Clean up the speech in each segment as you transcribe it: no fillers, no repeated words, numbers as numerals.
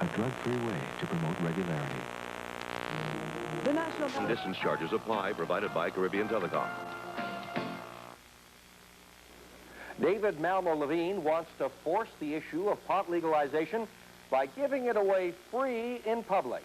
a drug-free way to promote regularity. The national distance charges apply, provided by Caribbean Telecom. David Malmo-Levine wants to force the issue of pot legalization by giving it away free in public.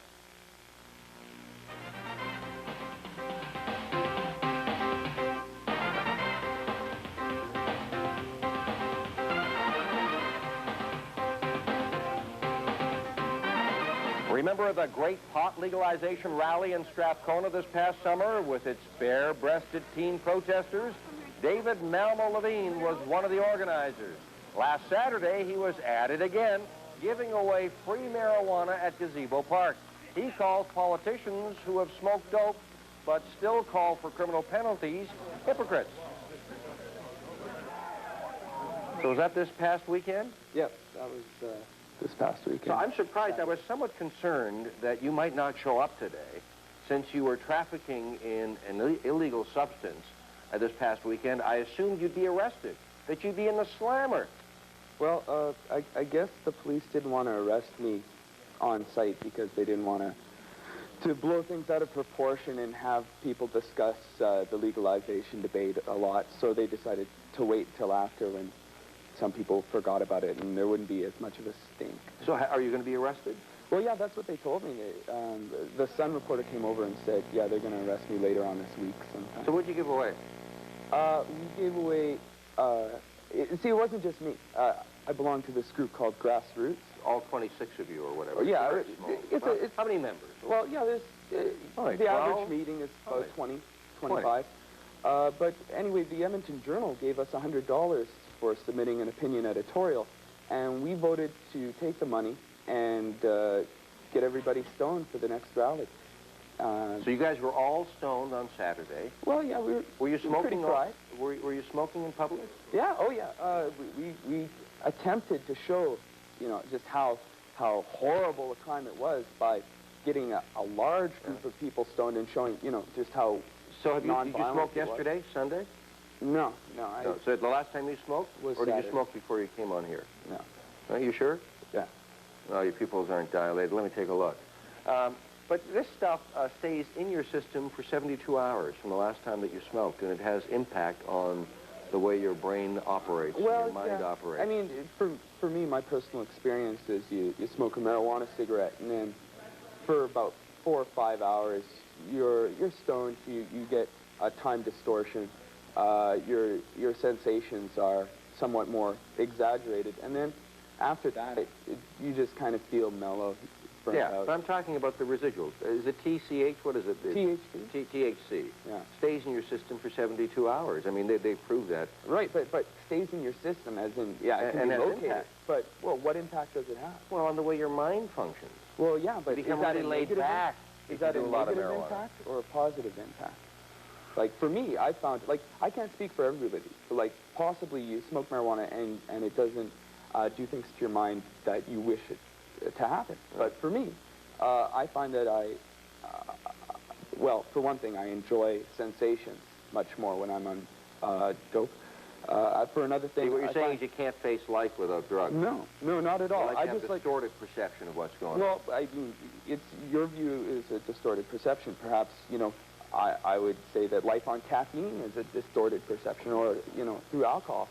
Remember the great pot legalization rally in Strathcona this past summer with its bare-breasted teen protesters? David Malmo-Levine was one of the organizers. Last Saturday, he was at it again, giving away free marijuana at Gazebo Park. He calls politicians who have smoked dope but still call for criminal penalties hypocrites. So was that this past weekend? Yep, that was this past weekend. So I'm surprised. I was somewhat concerned that you might not show up today since you were trafficking in an illegal substance this past weekend. I assumed you'd be arrested, that you'd be in the slammer. Well, I guess the police didn't want to arrest me on site because they didn't want to blow things out of proportion and have people discuss the legalization debate a lot. So they decided to wait till after when some people forgot about it and there wouldn't be as much of a stink. So are you going to be arrested? Well, yeah, that's what they told me. The Sun reporter came over and said, yeah, they're going to arrest me later on this week sometime. So what'd you give away? We gave away, see, it wasn't just me. I belong to this group called Grassroots. All 26 of you or whatever. Yeah. It's how many members? Well, yeah, there's, the average meeting is about 20, 25. But anyway, the Edmonton Journal gave us $100 for submitting an opinion editorial, and we voted to take the money and get everybody stoned for the next rally. So you guys were all stoned on Saturday. Well, yeah, Were you smoking? Pretty Were you smoking in public? Yeah. Oh, yeah. We attempted to show, you know, just how horrible a crime it was by getting a large group of people stoned and showing, you know, just how. So did you smoke yesterday, Sunday? No. So the last time you smoked, was or did Saturday. you smoke before you came on here? No. Are you sure? Yeah. No, your pupils aren't dilated. Let me take a look. But this stuff stays in your system for 72 hours from the last time that you smoked, and it has impact on the way your brain operates, your mind operates. I mean, for me, my personal experience is you smoke a marijuana cigarette, and then for about 4 or 5 hours, you're stoned. You get a time distortion. Your sensations are somewhat more exaggerated, and then after that, you just kind of feel mellow. Yeah, but I'm talking about the residuals. Is it TCH? What is it? THC. THC. Yeah. Stays in your system for 72 hours. I mean, they proved that. Right, but stays in your system as in, yeah, it can be located. Impact. But, well, what impact does it have? Well, on the way your mind functions. Well, yeah, but is that really laid back? Is that a negative impact or a positive impact? Like, for me, I found, like, I can't speak for everybody, but, like, possibly you smoke marijuana and it doesn't do things to your mind that you wish it to happen. But for me, I find that well, for one thing, I enjoy sensations much more when I'm on dope. For another thing, what you're saying is you can't face life without drugs. No, not at all. I just have a distorted perception of what's going on. Well, I mean, your view is a distorted perception. Perhaps, you know, I would say that life on caffeine is a distorted perception, or, you know, through alcohol.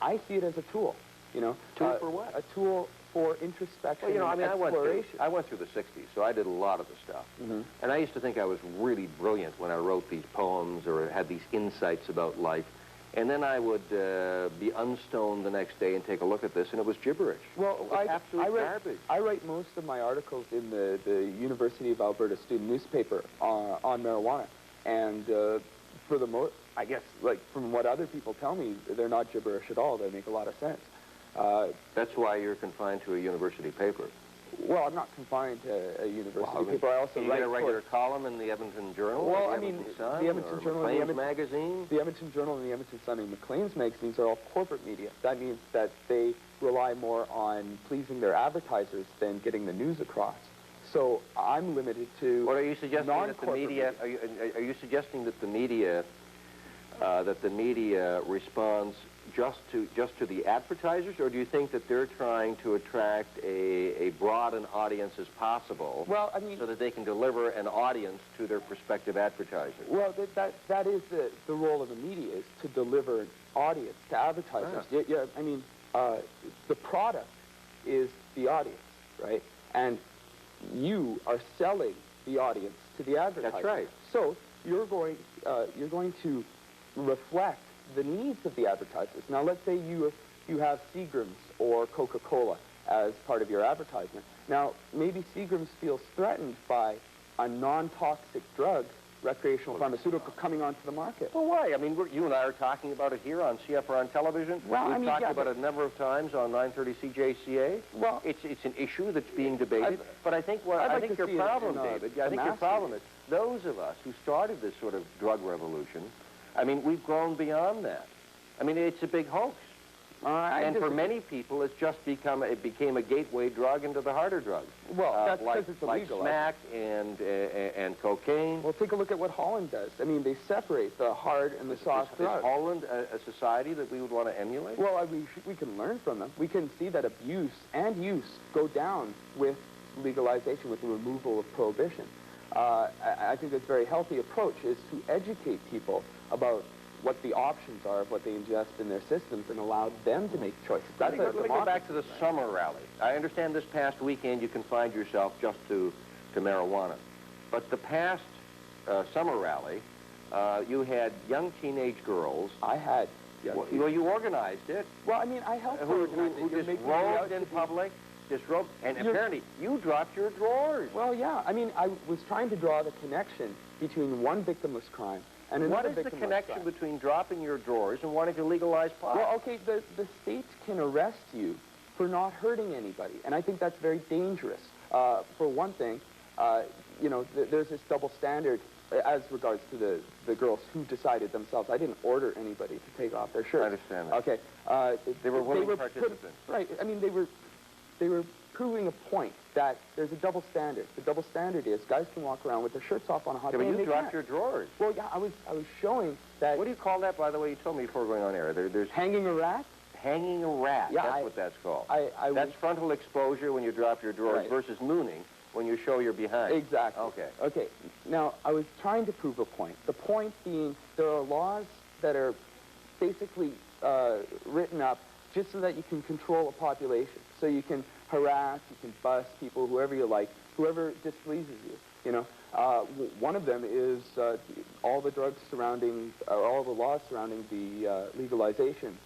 I see it as a tool, you know. Tool for what? A tool for introspection. Well, you know, I mean, exploration. I went through the 60s, so I did a lot of the stuff. Mm-hmm. And I used to think I was really brilliant when I wrote these poems or had these insights about life. And then I would be unstoned the next day and take a look at this, and it was gibberish. Well, garbage. I write most of my articles in the University of Alberta student newspaper on marijuana. And for the most, I guess, like, from what other people tell me, they're not gibberish at all. They make a lot of sense. That's why you're confined to a university paper. Well, I'm not confined to a university paper. I also write a regular column in the Edmonton Journal. Well, I mean, the Edmonton Journal, and the Magazine. The Edmonton Journal and the Edmonton Sun and Maclean's magazines are all corporate media. That means that they rely more on pleasing their advertisers than getting the news across. So I'm limited to. What are you suggesting that the media? Are you suggesting that the media responds just to the advertisers, or do you think that they're trying to attract a broad an audience as possible? Well, I mean, so that they can deliver an audience to their prospective advertisers. Well, that is the role of the media, is to deliver an audience to advertisers. Yeah, I mean, the product is the audience, right? And you are selling the audience to the advertiser. That's right. So you're going to reflect the needs of the advertisers. Now, let's say you have Seagram's or Coca-Cola as part of your advertisement. Now, maybe Seagram's feels threatened by a non-toxic drug, recreational pharmaceutical, coming onto the market. Well, why? I mean, you and I are talking about it here on CFR on television. Well, We've I mean, talked yeah, about it a number of times on 930 CJCA. Well, it's an issue that's being debated. But I think your problem, David, I think your problem is those of us who started this sort of drug revolution. I mean, we've grown beyond that. I mean, it's a big hoax. And for many people, it became a gateway drug into the harder drugs. Well, that's because it's illegal. Like smack and cocaine. Well, take a look at what Holland does. I mean, they separate the hard and the soft drugs. Is Holland a society that we would want to emulate? Well, we can learn from them. We can see that abuse and use go down with legalization, with the removal of prohibition. I think it's a very healthy approach, is to educate people about what the options are of what they ingest in their systems and allow them to make choices. Let me go back to the summer rally. I understand this past weekend you confined yourself just to marijuana. But the past summer rally, you had young teenage girls. I had. Well, you organized it. Well, I mean, I helped who just roved in public. Disrobed, and apparently you dropped your drawers. Well, yeah. I mean, I was trying to draw the connection between one victimless crime and another victimless crime. What is the connection between dropping your drawers and wanting to legalize pot? Well, okay, the states can arrest you for not hurting anybody, and I think that's very dangerous. For one thing, you know, there's this double standard as regards to the girls who decided themselves. I didn't order anybody to take off their shirts. I understand that. Okay. They were willing participants. Right. I mean, they were proving a point that there's a double standard. The double standard is guys can walk around with their shirts off on a hot day. But you dropped your drawers. Well, yeah, I was showing that. What do you call that, by the way? You told me before going on air. There's hanging a rat. Hanging a rat. Yeah, that's what that's called. That's frontal exposure when you drop your drawers versus mooning when you show your behind. Exactly. Okay. Okay. Now, I was trying to prove a point. The point being there are laws that are basically written up just so that you can control a population. So you can harass, you can bust people, whoever you like, whoever displeases you. You know, one of them is all the drugs surrounding, all the laws surrounding the legalization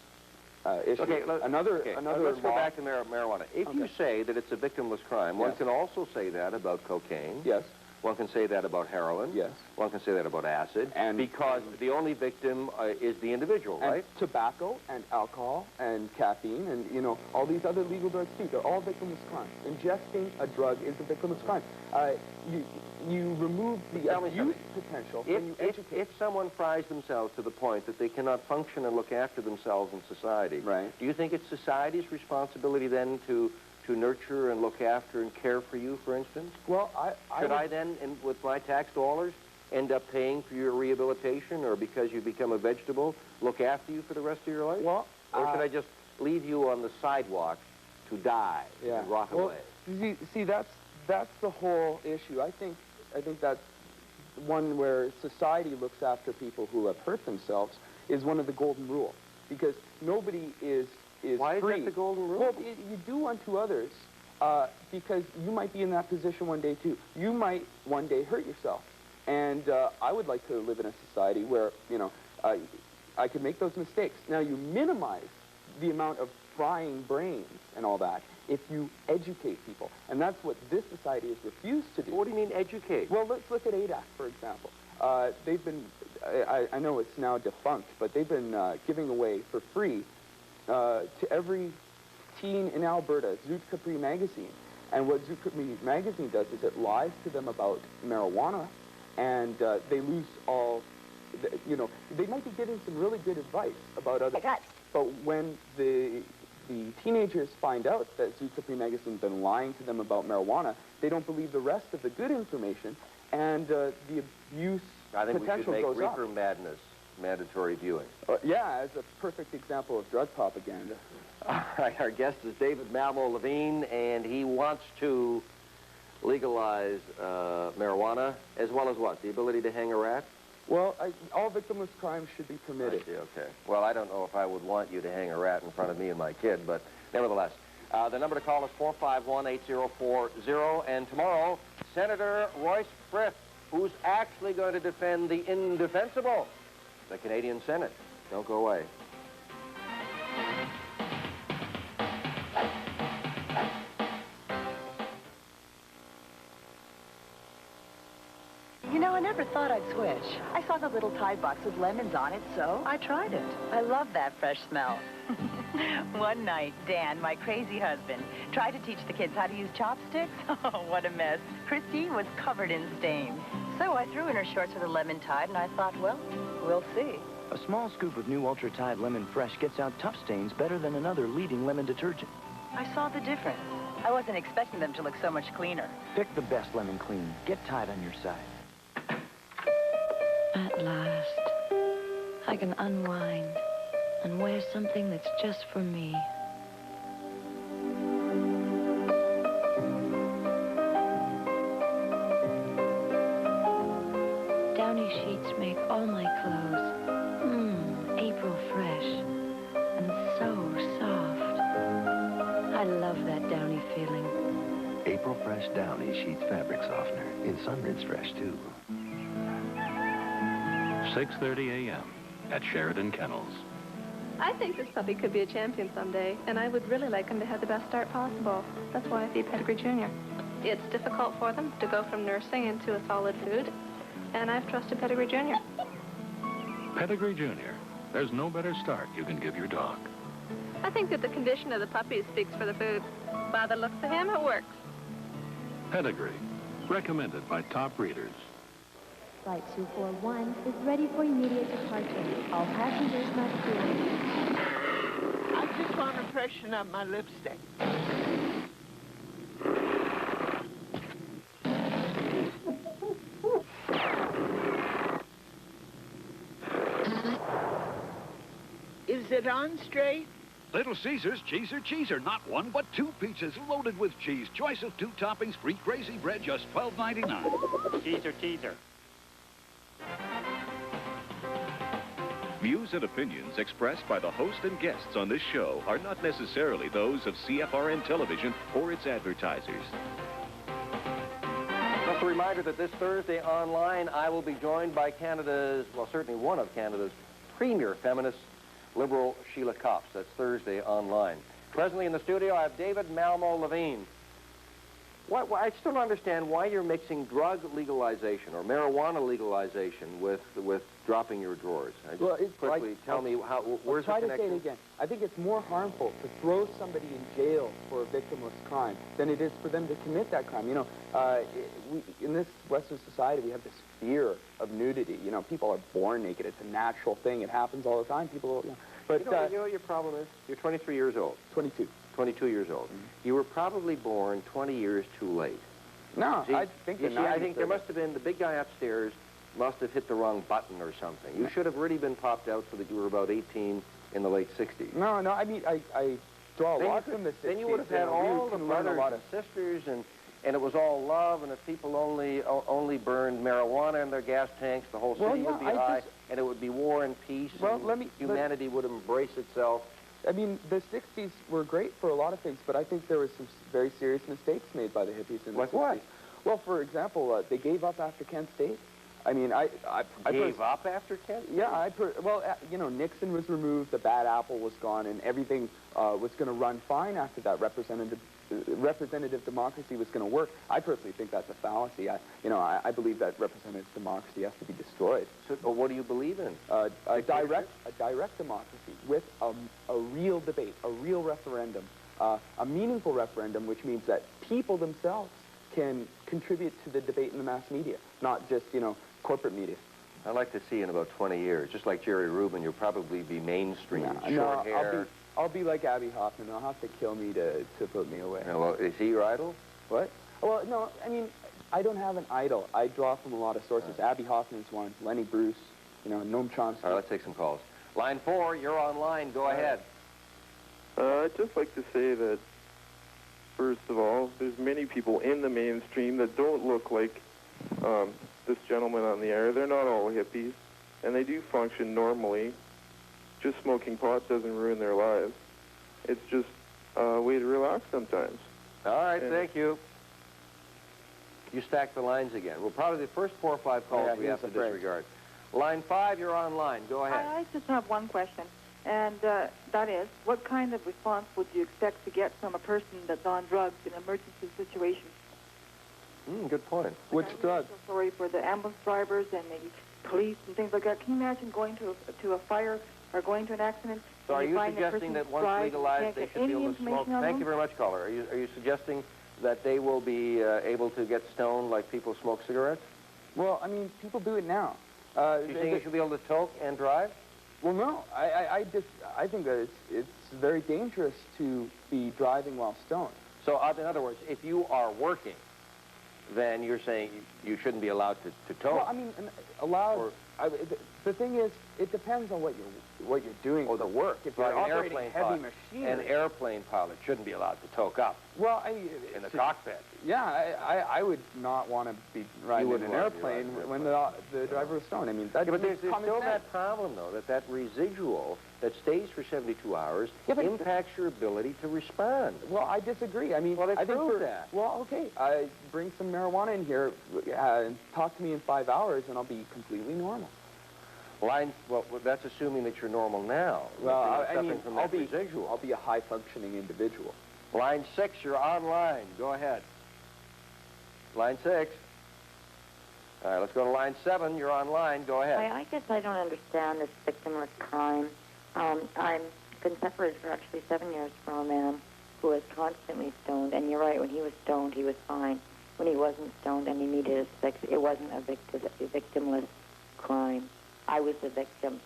issue. Okay, let's go law. back to marijuana. If you say that it's a victimless crime, one can also say that about cocaine. Yes. One can say that about heroin. Yes. One can say that about acid. And because the only victim is the individual, right? And tobacco and alcohol and caffeine and, you know, all these other legal drugs too. They're all victimless crimes. Ingesting a drug is a victimless crime. You remove the abuse potential when you educate. If someone fries themselves to the point that they cannot function and look after themselves in society, right. Do you think it's society's responsibility then to nurture and look after and care for you, for instance? Well, Should I then, with my tax dollars, end up paying for your rehabilitation, or because you become a vegetable, look after you for the rest of your life? Well, or should I just leave you on the sidewalk to die, to rot away? See, that's the whole issue. I think that's one where society looks after people who have hurt themselves is one of the golden rules, because nobody is Why free. is that the golden rule? Well, you do unto others because you might be in that position one day too. You might one day hurt yourself, and I would like to live in a society where, you know, I can make those mistakes. Now, you minimize the amount of frying brains and all that if you educate people, and that's what this society has refused to do. What do you mean educate? Well, let's look at ADAC, for example. They've been, I know it's now defunct, but they've been giving away for free to every teen in Alberta, Zoot Capri magazine. And what Zoot Capri magazine does is it lies to them about marijuana, and they lose all, you know, they might be getting some really good advice about other drugs. But when the teenagers find out that Zoot Capri magazine has been lying to them about marijuana, they don't believe the rest of the good information, and the abuse potential goes up. I think we should make reefer madness mandatory viewing. Yeah, as a perfect example of drug propaganda. All right, our guest is David Malmo-Levine, and he wants to legalize marijuana, as well as what? The ability to hang a rat? Well, all victimless crimes should be permitted. I see, okay. Well, I don't know if I would want you to hang a rat in front of me and my kid, but nevertheless. The number to call is 451-8040, and tomorrow, Senator Royce Frith, who's actually going to defend the indefensible, the Canadian Senate. Don't go away. You know, I never thought I'd switch. I saw the little Tide box with lemons on it, so I tried it. I love that fresh smell. One night, Dan, my crazy husband, tried to teach the kids how to use chopsticks. Oh, what a mess. Christy was covered in stains. So I threw in her shorts with a lemon Tide, and I thought, well, we'll see. A small scoop of new Ultra Tide Lemon Fresh gets out tough stains better than another leading lemon detergent. I saw the difference. I wasn't expecting them to look so much cleaner. Pick the best lemon clean. Get Tide on your side. At last, I can unwind and wear something that's just for me. Downy sheets make all my clothes, April fresh, and so soft. I love that Downy feeling. April Fresh Downy Sheets Fabric Softener. In Sunrinse Fresh, too. 6:30 a.m. at Sheridan Kennels. I think this puppy could be a champion someday, and I would really like him to have the best start possible. That's why I feed Pedigree Junior. It's difficult for them to go from nursing into a solid food, and I've trusted Pedigree Junior. Pedigree Junior. There's no better start you can give your dog. I think that the condition of the puppy speaks for the food. By the looks of him, it works. Pedigree. Recommended by top breeders. Flight 241 is ready for immediate departure. All passengers must clear. I just want to freshen up my lipstick. Is it on straight? Little Caesar's Cheeser. Not one, but two pizzas loaded with cheese. Choice of two toppings, free crazy bread, just $12.99. Cheeser. Views and opinions expressed by the host and guests on this show are not necessarily those of CFRN Television or its advertisers. Just a reminder that this Thursday online, I will be joined by Canada's, well, certainly one of Canada's premier feminists, liberal Sheila Copps. That's Thursday online. Presently in the studio, I have David Malmo-Levine. I still don't understand why you're mixing drug legalization or marijuana legalization with dropping your drawers. Well, it's quickly tell me how. Where's the connection? Try to say it again. I think it's more harmful to throw somebody in jail for a victimless crime than it is for them to commit that crime. You know, in this Western society, we have this fear of nudity. You know, people are born naked. It's a natural thing. It happens all the time. People, you know, but you know what your problem is? You're 23 years old. 22. 22 years old. Mm-hmm. You were probably born 20 years too late. No, see, I think I think there must have been, the big guy upstairs must have hit the wrong button or something. You should have really been popped out so that you were about 18 in the late 60s. No, I mean, I draw a lot from the 60s. Then you would have had all the brothers and sisters, and it was all love, and if people only burned marijuana in their gas tanks, the whole city would be high, and it would be war and peace, and humanity would embrace itself. I mean, the 60s were great for a lot of things, but I think there were some very serious mistakes made by the hippies in the 60s. Like what? Well, for example, they gave up after Kent State. I mean, I gave up after Kent? Yeah, you know, Nixon was removed, the bad apple was gone, and everything was going to run fine after that. Representative democracy was going to work. I personally think that's a fallacy. I believe that representative democracy has to be destroyed. So, what do you believe in? A direct democracy with a real debate, a real referendum, a meaningful referendum, which means that people themselves can contribute to the debate in the mass media, not just, you know, corporate media. I'd like to see in about 20 years, just like Jerry Rubin, you'll probably be mainstream, short hair. I'll be like Abby Hoffman. They'll have to kill me to put me away. Yeah, well, is he your idol? What? Well, no, I mean, I don't have an idol. I draw from a lot of sources. Abby Hoffman's one, Lenny Bruce, Noam Chomsky. All right, let's take some calls. Line 4, you're online. Go ahead. I'd just like to say that, first of all, there's many people in the mainstream that don't look like this gentleman on the air. They're not all hippies, and they do function normally. Just smoking pot doesn't ruin their lives. It's just a way to relax sometimes. All right, thank you. You stack the lines again. Well, probably the first 4 or 5 calls we have to disregard. Line 5, you're online. Go ahead. I just have one question, and that is, what kind of response would you expect to get from a person that's on drugs in an emergency situation? Good point. Which drug? So sorry for the ambulance drivers and maybe police and things like that. Can you imagine going to a fire or going to an accident? So are you suggesting that once legalized, they should be able to smoke? Thank you very much, caller. Are you suggesting that they will be able to get stoned like people smoke cigarettes? Well, I mean, people do it now. You think you should be able to toke and drive? Well, no. I think that it's very dangerous to be driving while stoned. So, in other words, if you are working, then you're saying you shouldn't be allowed to toke? Well, I mean, allowed. The thing is, it depends on what you're doing. Or the work. If you're operating heavy machinery, an airplane pilot shouldn't be allowed to toke up. Well, in the cockpit. Yeah, I would not want to be riding in an airplane when the driver is stoned. I mean, that's but there's still that problem, though, that residual that stays for 72 hours impacts your ability to respond. Well, I disagree. I mean, well, I think that. Well, okay, bring some marijuana in here and talk to me in 5 hours, and I'll be completely normal. Well, that's assuming that you're normal now. Well, I mean, from that residual. I'll be a high-functioning individual. Line 6, you're online. Go ahead. Line 6. All right, let's go to line 7. You're online. Go ahead. I guess I don't understand this victimless crime. I've been separated for actually 7 years from a man who was constantly stoned. And you're right, when he was stoned, he was fine. When he wasn't stoned and he needed his fix, it wasn't a victimless crime. I was the victim.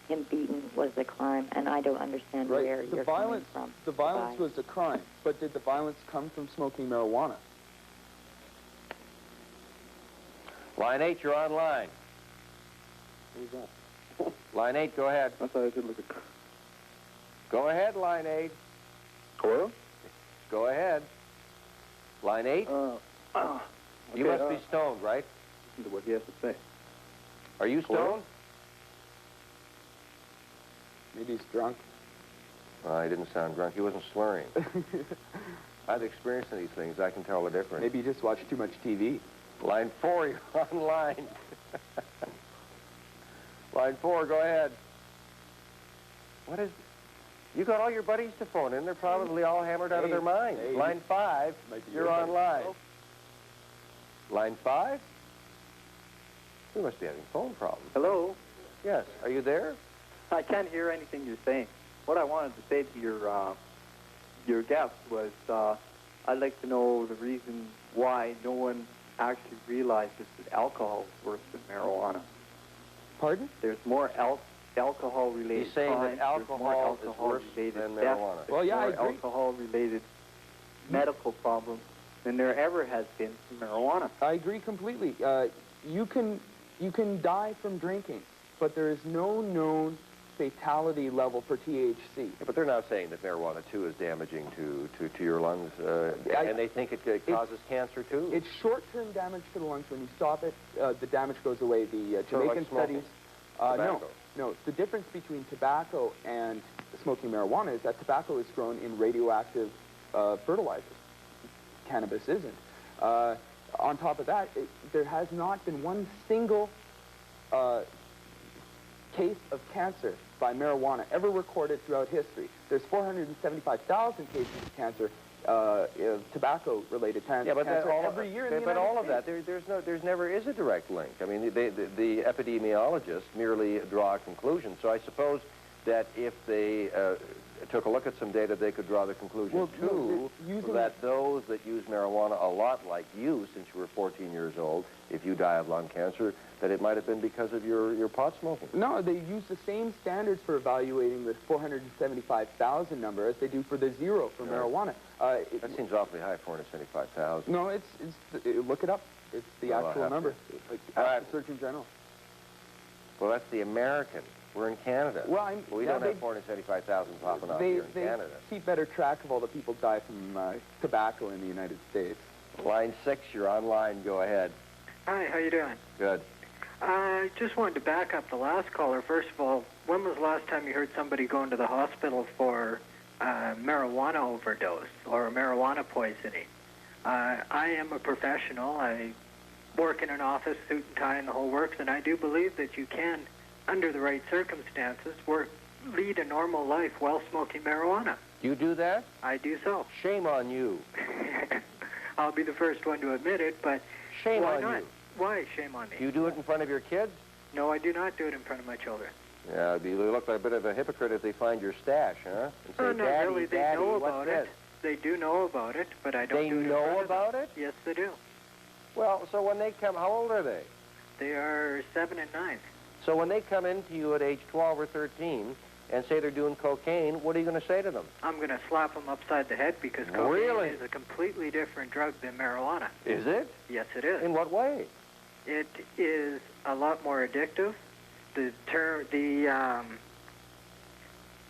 Him beaten was the crime, and I don't understand where you're coming from. The violence was a crime, but did the violence come from smoking marijuana? Line 8, you're online. Who's that? Line 8, go ahead. I thought I said look at... Go ahead, line 8. Hello? Go ahead. Line 8? You must be stoned, right? Listen to what he has to say. Are you stoned? Hello? Maybe he's drunk. He didn't sound drunk. He wasn't slurring. I've experienced these things. I can tell the difference. Maybe he just watched too much TV. Line 4, you're online. Line 4, go ahead. What is... You got all your buddies to phone in. They're probably all hammered out of their minds. Line 5, you're online. Line 5? We must be having phone problems. Hello? Yes. Are you there? I can't hear anything you're saying. What I wanted to say to your guest was I'd like to know the reason why no one actually realizes that alcohol is worse than marijuana. Pardon? There's more alcohol-related He's saying crimes. that alcohol is worse than marijuana. Well, yeah, I agree. Alcohol-related medical problems than there ever has been from marijuana. I agree completely. You can die from drinking, but there is no known fatality level for THC. Yeah, but they're now saying that marijuana, too, is damaging to your lungs, and they think it causes cancer, too? It's short-term damage to the lungs. When you stop it, the damage goes away. The Jamaican studies... No. The difference between tobacco and smoking marijuana is that tobacco is grown in radioactive fertilizers. Cannabis isn't. On top of that, there has not been one single case of cancer by marijuana ever recorded throughout history. There's 475,000 cases of cancer, tobacco-related cancer, every year in the United States. But all of that, there's never is a direct link. I mean, the epidemiologists merely draw a conclusion. So I suppose that if they took a look at some data, they could draw the conclusion, too, that those that use marijuana a lot like you, since you were 14 years old, if you die of lung cancer, that it might have been because of your pot smoking. No, they use the same standards for evaluating the 475,000 number as they do for the zero for marijuana. That seems awfully high, 475,000. No, look it up. It's the actual number. Like, ask the Surgeon General. Well, that's the American. We're in Canada. Well, we don't have 475,000 popping off here in Canada. They keep better track of all the people die from tobacco in the United States. Line 6, you're online. Go ahead. Hi, how you doing? Good. I just wanted to back up the last caller. First of all, when was the last time you heard somebody go into the hospital for marijuana overdose or marijuana poisoning? I am a professional. I work in an office, suit and tie, and the whole works, and I do believe that you can, under the right circumstances, lead a normal life while smoking marijuana. You do that? I do so. Shame on you. I'll be the first one to admit it, but shame why on not? you. Why shame on me? Do you do it in front of your kids? No, I do not do it in front of my children. Yeah, you look like a bit of a hypocrite if they find your stash, huh? And say, not Daddy, really. They Daddy, know what's about this? it. They do know about it, but I don't They do it in know front of about them. it? Yes, they do. Well, so when they come, how old are they? They are 7 and 9. So when they come into you at age 12 or 13 and say they're doing cocaine, what are you going to say to them? I'm going to slap them upside the head because cocaine is a completely different drug than marijuana. Is it? Yes, it is. In what way? It is a lot more addictive.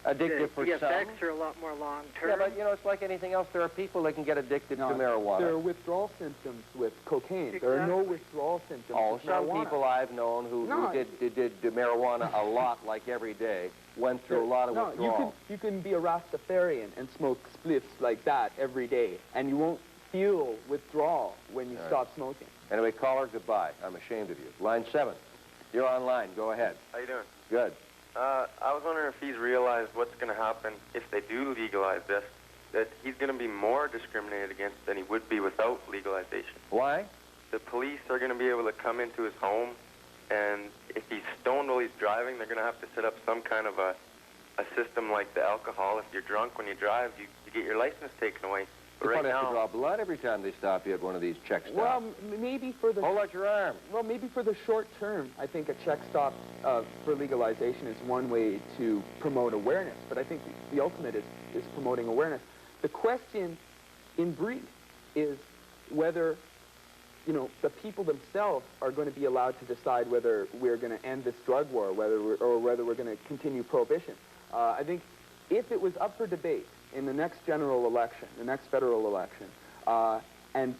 Addictive for the some? effects are a lot more long-term. Yeah, but, you know, it's like anything else. There are people that can get addicted to marijuana. There are withdrawal symptoms with cocaine. Exactly. There are no withdrawal symptoms with some marijuana. people I've known who did marijuana a lot, like every day, went through a lot of withdrawal. You can be a Rastafarian and smoke spliffs like that every day, and you won't feel withdrawal when you stop smoking. Anyway, caller, goodbye. I'm ashamed of you. Line 7, you're online. Go ahead. How you doing? Good. I was wondering if he's realized what's going to happen if they do legalize this, that he's going to be more discriminated against than he would be without legalization. Why? The police are going to be able to come into his home, and if he's stoned while he's driving, they're going to have to set up some kind of a system like the alcohol. If you're drunk when you drive, you get your license taken away. They probably have to draw blood every time they stop you at one of these check stops. Well, maybe for the... Hold out your arm. Well, maybe for the short term, I think a check stop for legalization is one way to promote awareness. But I think the ultimate is promoting awareness. The question, in brief, is whether, you know, the people themselves are going to be allowed to decide whether we're going to end this drug war, whether we're going to continue prohibition. I think if it was up for debate in the next general election, the next federal election, and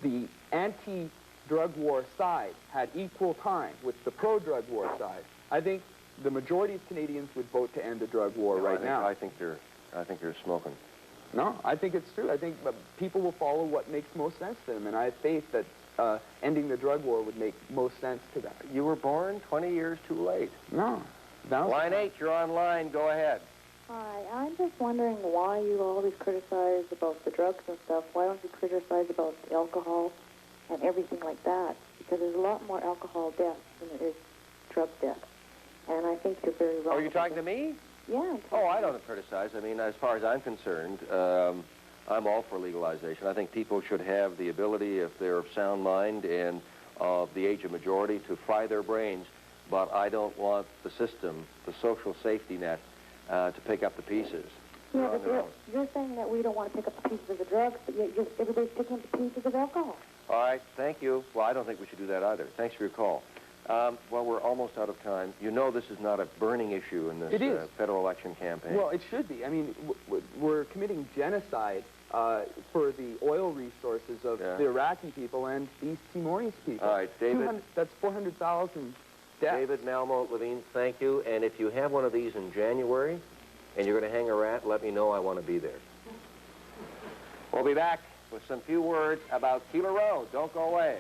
the anti-drug war side had equal time with the pro-drug war side, I think the majority of Canadians would vote to end the drug war now. I think you're smoking. No, I think it's true. I think people will follow what makes most sense to them, and I have faith that ending the drug war would make most sense to them. You were born 20 years too late. No. Line 8, you're online. Go ahead. Hi, I'm just wondering why you always criticize about the drugs and stuff. Why don't you criticize about the alcohol and everything like that? Because there's a lot more alcohol deaths than there is drug deaths. And I think you're very wrong. Are you talking to me? Yeah. I don't criticize. I mean, as far as I'm concerned, I'm all for legalization. I think people should have the ability, if they're of sound mind and of the age of majority, to fry their brains. But I don't want the system, the social safety net, to pick up the pieces. Yeah, but you're saying that we don't want to pick up the pieces of the drugs, but yet everybody's picking up the pieces of alcohol. All right, thank you. Well, I don't think we should do that either. Thanks for your call. Well, we're almost out of time. You know this is not a burning issue in this federal election campaign. Well, it should be. I mean, we're committing genocide for the oil resources of the Iraqi people and the Timorese people. All right, David. That's 400,000 deaths. David Malmo-Levine, thank you. And if you have one of these in January and you're going to hang a rat, let me know. I want to be there. We'll be back with some few words about Keeler Road. Don't go away.